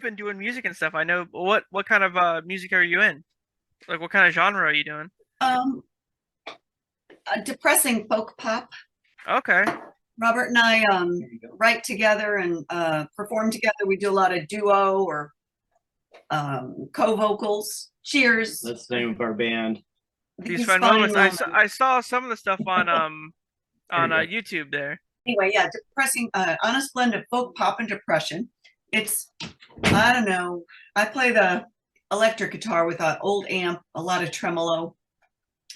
been doing music and stuff. I know what kind of music are you in? Like what kind of genre are you doing? Um, a depressing folk pop. Okay. Robert and I write together and perform together. We do a lot of duo or co-vocals. Cheers. That's the name of our band. These These fun fine moments. moments. I saw some of the stuff on There you go. YouTube there. Anyway, yeah, depressing, honest blend of folk pop and depression. It's, I don't know. I play the electric guitar with an old amp, a lot of tremolo.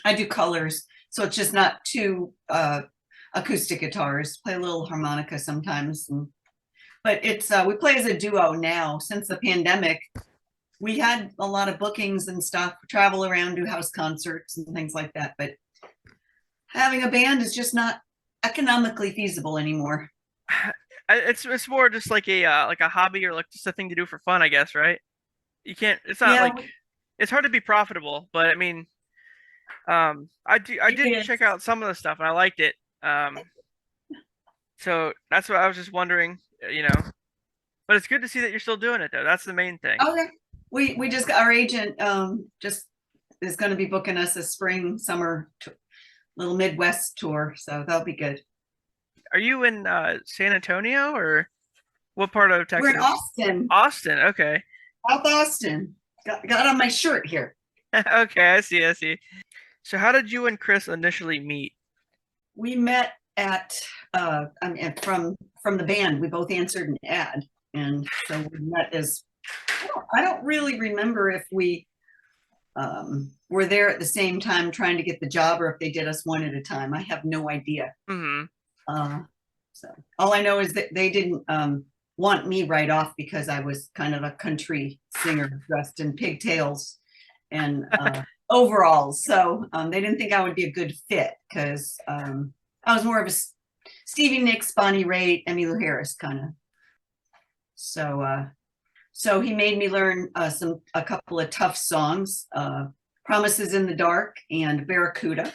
I do colors, so it's just not two acoustic guitars. Play a little harmonica sometimes, but it's we play as a duo now. Since the pandemic, we had a lot of bookings and stuff, travel around, do house concerts and things like that. But having a band is just not economically feasible anymore. It's more just like a hobby or like just a thing to do for fun, I guess, right? You can't. It's not Yeah, like it's hard to be profitable, but I mean, I it did is. check out some of the stuff and I liked it. So that's what I was just wondering, you know. But it's good to see that you're still doing it though. That's the main thing. Okay. We just got our agent just is going to be booking us a spring summer little Midwest tour, so that'll be good. Are you in San Antonio or what part of We're in Texas? Austin, Austin. Okay. South Austin. Got on my shirt here. Okay, I see, I see. So how did you and Chris initially meet? We met at I mean from the band. We both answered an ad, and so we met as I don't really remember if we were there at the same time trying to get the job or if they did us one at a time. I have no idea. Hmm. Uh, so all I know is that they didn't want me right off because I was kind of a country singer dressed in pigtails and overalls. So they didn't think I would be a good fit because I was more of a Stevie Nicks, Bonnie Raitt, Emmylou Harris kind of. So he made me learn a couple of tough songs, "Promises in the Dark" and "Barracuda,"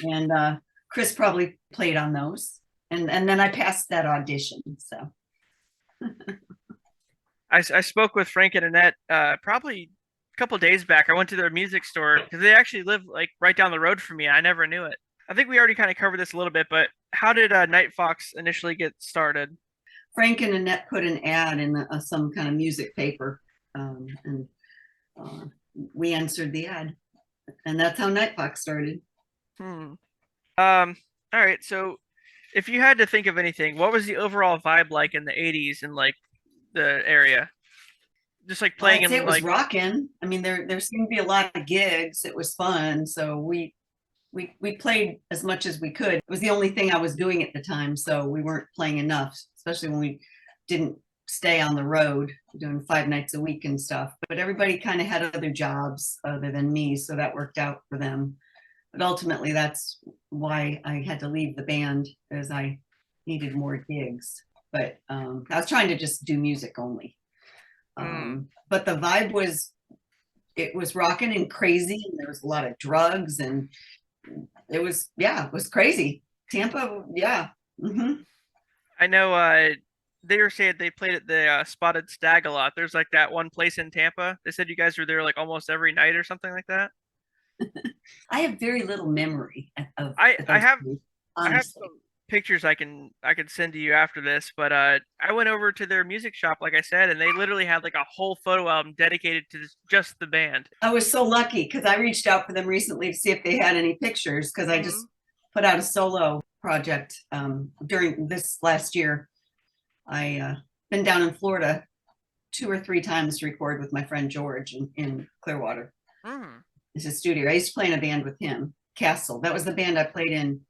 and Chris probably played on those, and then I passed that audition. So I spoke with Frank and Annette probably a couple days back. I went to their music store because they actually live like right down the road from me. I never knew it. I think we already kind of covered this a little bit, but how did Nightfox initially get started? Frank and Annette put an ad in some kind of music paper, and uh, we answered the ad, and that's how Nightfox started. Hmm. All right. So, if you had to think of anything, what was the overall vibe like in the '80s in like the area? Just like Well, playing I'd say in it was like, rocking. I mean, there seemed to be a lot of gigs. It was fun, so we played as much as we could. It was the only thing I was doing at the time, so we weren't playing enough, especially when we didn't stay on the road doing 5 nights a week and stuff. But everybody kind of had other jobs other than me, so that worked out for them. But ultimately, that's why I had to leave the band, as I needed more gigs. But I was trying to just do music only. hmm. But the vibe was, it was rocking and crazy, and there was a lot of drugs, and it was, yeah, it was crazy. Tampa, yeah. Hmm. I know they were saying they played at the Spotted Stag a lot. There's like that one place in Tampa. They said you guys were there like almost every night or something like that. I have very little memory of I I those have days, I have honestly. some pictures I can send to you after this, but I went over to their music shop like I said, and they literally had like a whole photo album dedicated to just the band. I was so lucky because I reached out for them recently to see if they had any pictures because I Hmm. just put out a solo project during this last year. I been down in Florida 2 or 3 times to record with my friend George in Clearwater. Hmm. It's a studio. I used to play in a band with him, Castle. That was the band I played in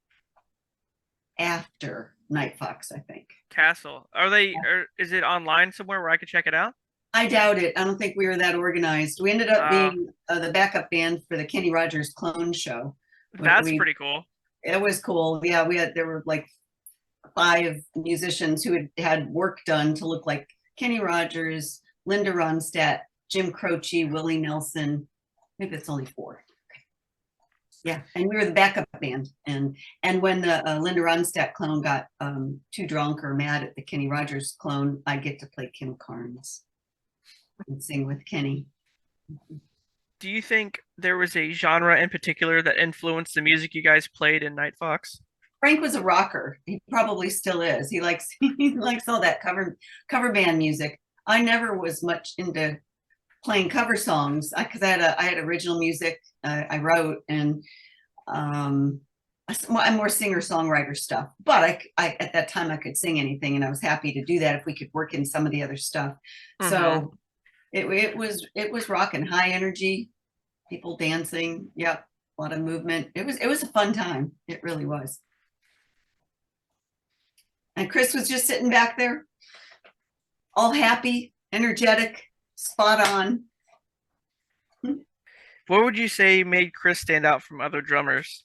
after Nightfox, I think. Castle. Are they? Or is it online somewhere where I could check it out? I doubt it. I don't think we were that organized. We ended up Uh, being the backup band for the Kenny Rogers clone show. that's We pretty cool. It was cool. Yeah, we had there were like 5 musicians who had work done to look like Kenny Rogers, Linda Ronstadt, Jim Croce, Willie Nelson. Maybe it's only 4. Yeah, and we were the backup band. And when the Linda Ronstadt clone got too drunk or mad at the Kenny Rogers clone, I get to play Kim Carnes. and sing with Kenny. Do you think there was a genre in particular that influenced the music you guys played in Nightfox? Frank was a rocker. He probably still is. He likes he likes all that cover band music. I never was much into playing cover songs because I had original music I wrote, and um, I'm more singer songwriter stuff. But I at that time I could sing anything, and I was happy to do that if we could work in some of the other stuff. So it was rocking, high energy, people dancing. Yep, a lot of movement. It was a fun time. It really was. And Chris was just sitting back there, all happy, energetic, spot on. What would you say made Chris stand out from other drummers?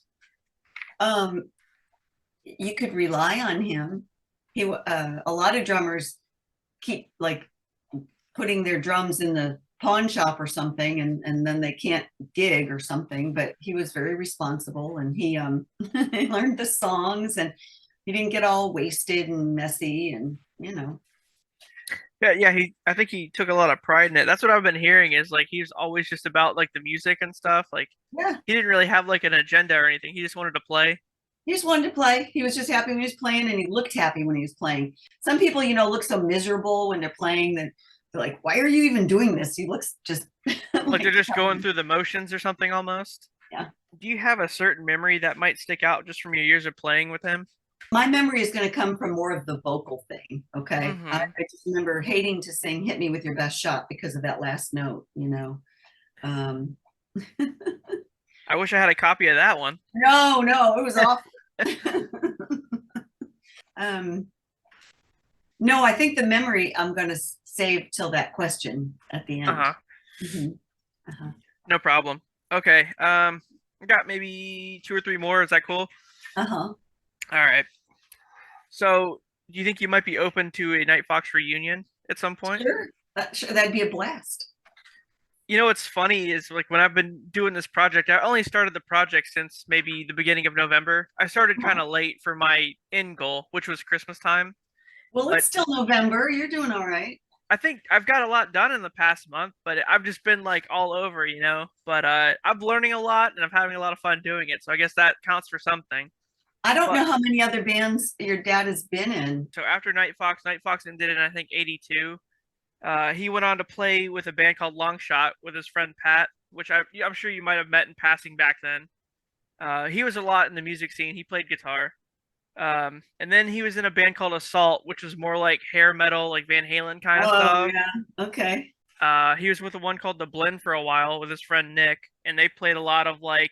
Um, you could rely on him. A lot of drummers keep like putting their drums in the pawn shop or something, and then they can't gig or something. But he was very responsible, and he he learned the songs, and he didn't get all wasted and messy, and Yeah, I think he took a lot of pride in it. That's what I've been hearing is like he was always just about like the music and stuff. Like yeah, he didn't really have like an agenda or anything. He just wanted to play. he just wanted to play. He was just happy when he was playing, and he looked happy when he was playing. Some people, look so miserable when they're playing that they're like, "Why are you even doing this?" He looks just Like they're just going through the motions or something almost. Yeah. Do you have a certain memory that might stick out just from your years of playing with him? My memory is going to come from more of the vocal thing. Okay. I just remember hating to sing "Hit Me with Your Best Shot" because of that last note. Um, I wish I had a copy of that one. no, it was awful. um, no, I think the memory I'm going to save till that question at the end. Mhm. No problem. Okay. I got maybe two or three more. Is that cool? All right. So, do you think you might be open to a Nightfox reunion at some point? Sure, that'd be a blast. You know what's funny is like when I've been doing this project, I only started the project since maybe the beginning of November. I started kind of late for my end goal, which was Christmas time. Well, it's still November. You're doing all right. I think I've got a lot done in the past month, but I've just been like all over, But I'm learning a lot and I'm having a lot of fun doing it. So I guess that counts for something. I don't know how many other bands your dad has been in. So after Nightfox ended in I think 82. He went on to play with a band called Longshot with his friend Pat, which I'm sure you might have met in passing back then. He was a lot in the music scene. He played guitar. And then he was in a band called Assault, which was more like hair metal, like Van Halen kind of stuff. Yeah. Okay. He was with the one called The Blend for a while with his friend Nick, and they played a lot of like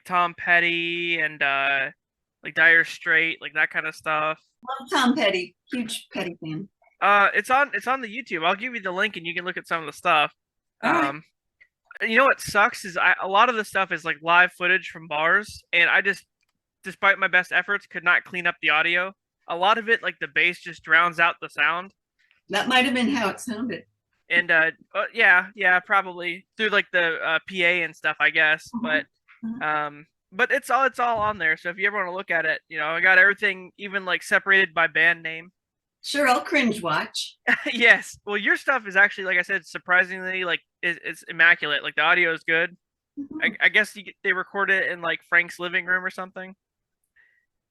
Tom Petty and like Dire Straits, like that kind of stuff. Love Tom Petty, huge Petty fan. It's on the YouTube. I'll give you the link and you can look at some of the stuff. Right. You know what sucks is a lot of the stuff is like live footage from bars, and I just, despite my best efforts, could not clean up the audio. A lot of it, like the bass, just drowns out the sound. That might have been how it sounded. And yeah, probably through like the PA and stuff, I guess. But it's all on there. So if you ever want to look at it, I got everything even like separated by band name. Sure, I'll cringe watch. Yes. Well, your stuff is actually, like I said, surprisingly like it's immaculate. Like the audio is good. I guess they recorded it in like Frank's living room or something.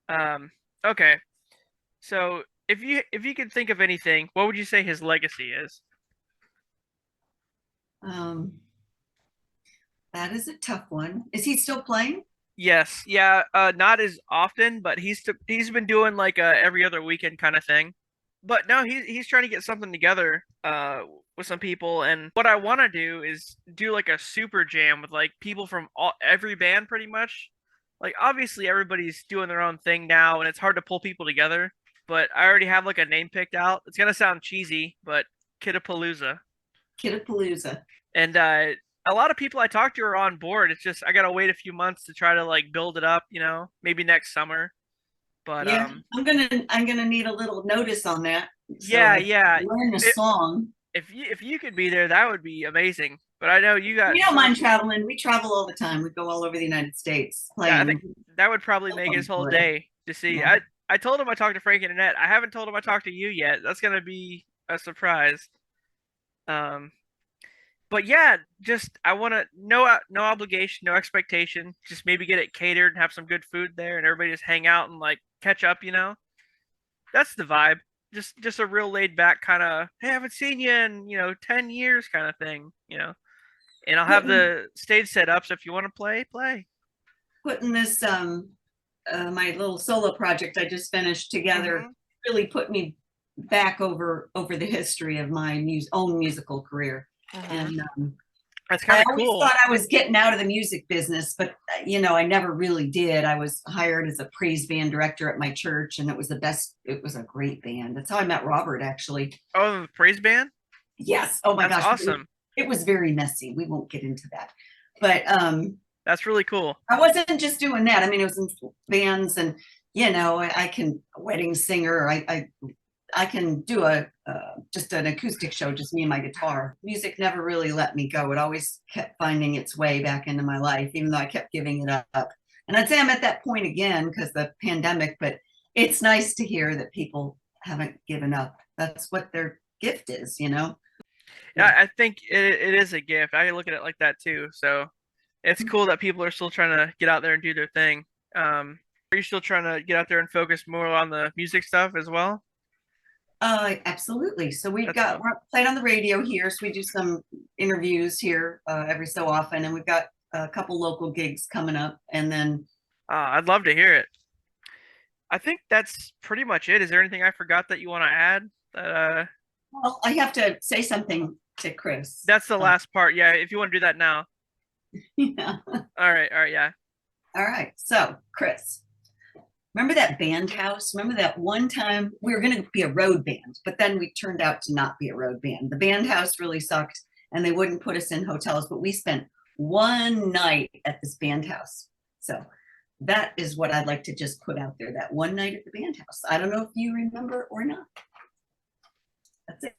Okay. So if you could think of anything, what would you say his legacy is? That is a tough one. Is he still playing? Yes. Yeah. Not as often, but he's been doing like a every other weekend kind of thing. But no, he's trying to get something together with some people, and what I want to do is do like a super jam with like people from every band pretty much. Like obviously everybody's doing their own thing now, and it's hard to pull people together. But I already have like a name picked out. It's gonna sound cheesy, but Kiddapalooza. Kiddapalooza. And a lot of people I talked to are on board. It's just I gotta wait a few months to try to like build it up. Maybe next summer. But yeah, I'm gonna need a little notice on that. So yeah. Learn a song. If you could be there, that would be amazing. But I know you got. We don't mind traveling. We travel all the time. We go all over the United States playing. Yeah, I think that would probably make his whole day to see. Yeah. I told him I talked to Frank Annette. I haven't told him I talked to you yet. That's gonna be a surprise. Um, but yeah, just I want to no obligation, no expectation. Just maybe get it catered and have some good food there, and everybody just hang out and like catch up. That's the vibe. Just a real laid back kind of, hey, I haven't seen you in 10 years kind of thing. And I'll have Putting the stage set up, so if you want to play, play. putting this my little solo project I just finished together Hmm. really put me back over the history of my own musical career. Hmm. And That's kind I of always cool. thought I was getting out of the music business, but I never really did. I was hired as a praise band director at my church, and it was the best. It was a great band. That's how I met Robert, actually. Oh, the praise band. Yes. Oh my That's gosh, awesome. it was very messy. We won't get into that, but That's really cool. I wasn't just doing that. I mean, it was in bands, and I can wedding singer. I can do a just an acoustic show, just me and my guitar. Music never really let me go. It always kept finding its way back into my life, even though I kept giving it up. And I'd say I'm at that point again because the pandemic, but it's nice to hear that people haven't given up. That's what their gift is. Yeah, Yeah. I think it is a gift. I look at it like that too. So it's cool that people are still trying to get out there and do their thing. Are you still trying to get out there and focus more on the music stuff as well? Absolutely. So we've That's got cool. we're played on the radio here, so we do some interviews here every so often, and we've got a couple local gigs coming up, and then I'd love to hear it. I think that's pretty much it. Is there anything I forgot that you want to add? That well, I have to say something to Chris. that's the last part. Yeah, if you want to do that now. Yeah. All right, yeah. All right. So, Chris, remember that band house? Remember that one time we were going to be a road band, but then we turned out to not be a road band. The band house really sucked, and they wouldn't put us in hotels, but we spent one night at this band house. So that is what I'd like to just put out there, that one night at the band house. I don't know if you remember or not. That's it.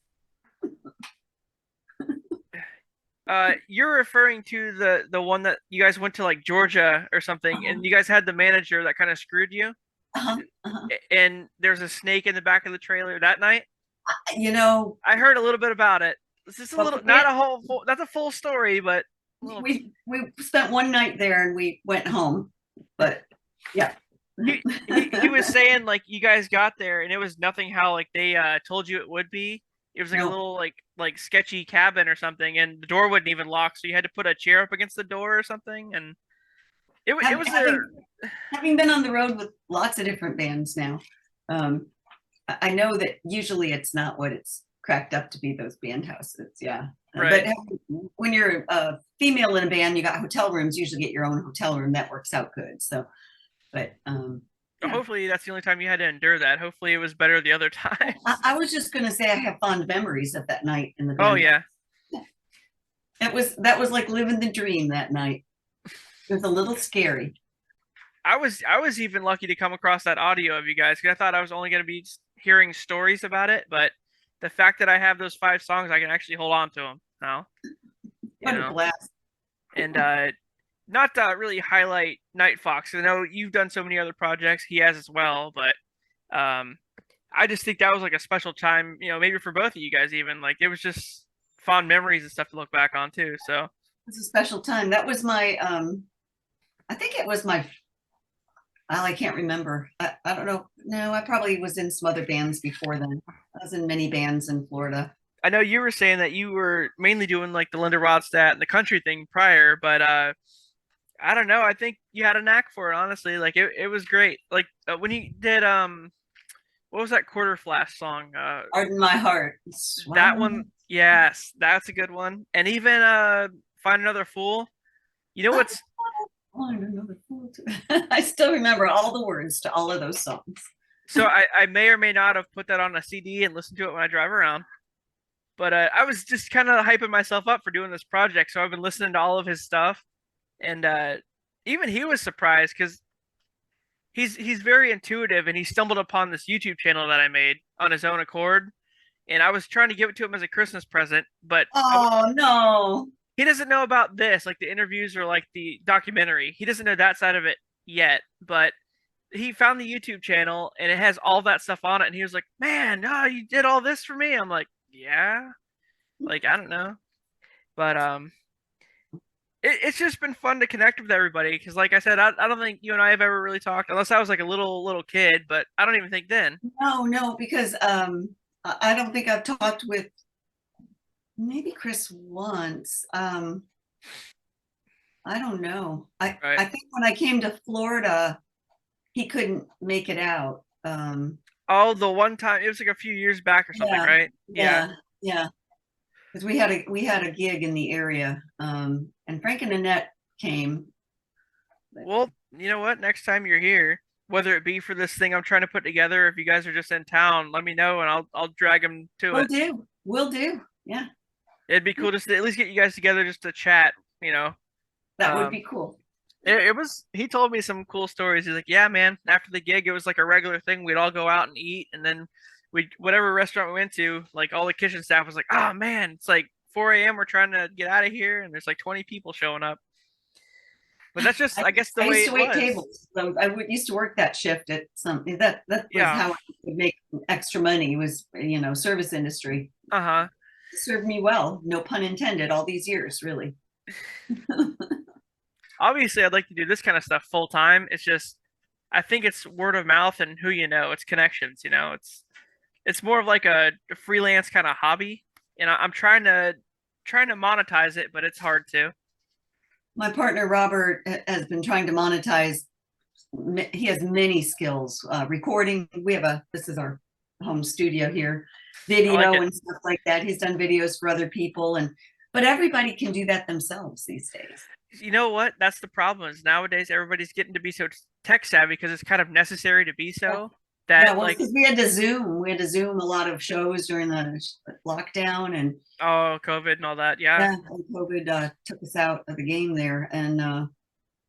You're referring to the one that you guys went to like Georgia or something, Uh-huh. and you guys had the manager that kind of screwed you, Uh-huh. Uh-huh. and there's a snake in the back of the trailer that night. You know, I heard a little bit about it. This is a but little, not a whole, not a full story, but a little. we spent one night there and we went home. But yeah. He was saying like you guys got there and it was nothing how like they told you it would be. It was like a No. little like sketchy cabin or something, and the door wouldn't even lock, so you had to put a chair up against the door or something, and it was a Having been on the road with lots of different bands now, um, I know that usually it's not what it's cracked up to be, those band houses. Yeah. right. But when you're a female in a band, you got hotel rooms, usually get your own hotel room. That works out good. So, but yeah. Hopefully that's the only time you had to endure that. Hopefully it was better the other times. I was just going to say I have fond memories of that night in the Oh band. yeah. That was like living the dream that night. It was a little scary. I was even lucky to come across that audio of you guys because I thought I was only going to be hearing stories about it, but the fact that I have those 5 songs, I can actually hold on to them now. You What a know, blast. and not to really highlight Nightfox. I know you've done so many other projects, he has as well, but um, I just think that was like a special time. Maybe for both of you guys, even like it was just fond memories and stuff to look back on too. So It's a special time. That was my I think it was my well, I can't remember. I don't know. No, I probably was in some other bands before then. I was in many bands in Florida. I know you were saying that you were mainly doing like the Linda Ronstadt and the country thing prior, but I don't know. I think you had a knack for it, honestly. Like it was great. Like when you did what was that Quarter Flash song? Harden My Heart. That one, yes, that's a good one. And even Find Another Fool. You know what's I still remember all the words to all of those songs. so I may or may not have put that on a CD and listened to it when I drive around. But I was just kind of hyping myself up for doing this project, so I've been listening to all of his stuff, and even he was surprised because he's very intuitive, and he stumbled upon this YouTube channel that I made on his own accord, and I was trying to give it to him as a Christmas present, but Oh no. he doesn't know about this, like the interviews or like the documentary. He doesn't know that side of it yet, but he found the YouTube channel and it has all that stuff on it, and he was like, "Man, no, you did all this for me." I'm like, "Yeah." Like, I don't know. But it's just been fun to connect with everybody because, like I said, I don't think you and I have ever really talked unless I was like a little kid, but I don't even think then. No, because I don't think I've talked with maybe Chris once. I don't know. Right. I think when I came to Florida, he couldn't make it out. Oh, the one time it was like a few years back or something, Yeah, right? Yeah. yeah. Because we had a gig in the area, and Frank and Annette came. But Well, you know what? Next time you're here, whether it be for this thing I'm trying to put together, if you guys are just in town, let me know and I'll drag them to we'll it. do. We'll do. Yeah, It'd be cool just to at least get you guys together just to chat, you know. that would Um, be cool. it was he told me some cool stories. He's like, yeah, man. After the gig, it was like a regular thing. We'd all go out and eat, and then we whatever restaurant we went to, like all the kitchen staff was like, oh man, it's like 4 a.m. We're trying to get out of here, and there's like 20 people showing up. But that's just, I guess, the I way used to it wait was. tables. So used to work that shift at something. That was Yeah. how I would make extra money. Was service industry. Uh-huh. It served me well. No pun intended. All these years, really. Obviously, I'd like to do this kind of stuff full time. It's just, I think it's word of mouth and who you know. It's connections. It's more of like a freelance kind of hobby. I'm trying to monetize it, but it's hard to. My partner Robert has been trying to monetize. He has many skills. Recording. This is our home studio here. I like Video it. and stuff like that. He's done videos for other people, but everybody can do that themselves these days. You know what? That's the problem is nowadays everybody's getting to be so tech savvy because it's kind of necessary to be so Yeah, that well, like, because we had to Zoom. We had to Zoom a lot of shows during the lockdown, and oh, COVID and all that. Yeah. yeah, and COVID took us out of the game there. And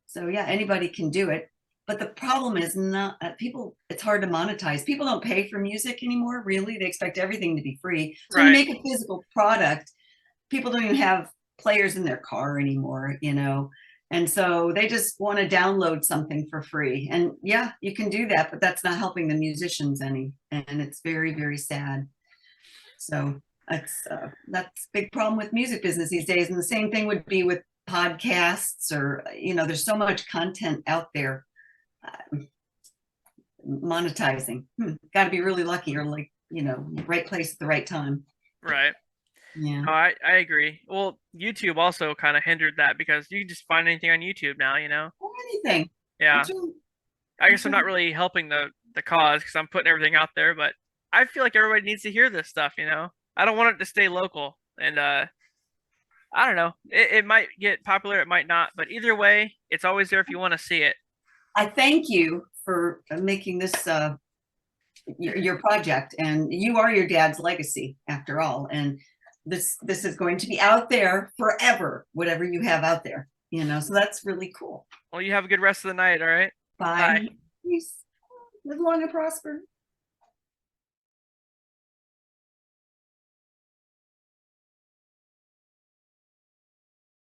so, yeah, anybody can do it. But the problem is not people. It's hard to monetize. People don't pay for music anymore. Really, they expect everything to be free. So when you Right. make a physical product, people don't even have players in their car anymore. And so they just want to download something for free. And yeah, you can do that, but that's not helping the musicians any. And it's very, very sad. So that's a big problem with music business these days. And the same thing would be with podcasts or, there's so much content out there. Monetizing. Got to be really lucky or like, right place at the right time. Right. Yeah. Oh, I agree. Well, YouTube also kind of hindered that because you can just find anything on YouTube now, you know? Or anything. Yeah. That's right. I guess That's I'm not right. really helping the cause because I'm putting everything out there, but I feel like everybody needs to hear this stuff, you know? I don't want it to stay local. And I don't know. It might get popular, it might not, but either way, it's always there if you want to see it. I thank you for making this your project, and you are your dad's legacy after all. And this is going to be out there forever, whatever you have out there. So that's really cool. Well, you have a good rest of the night, all right? Bye. Bye. Peace. Live long and prosper.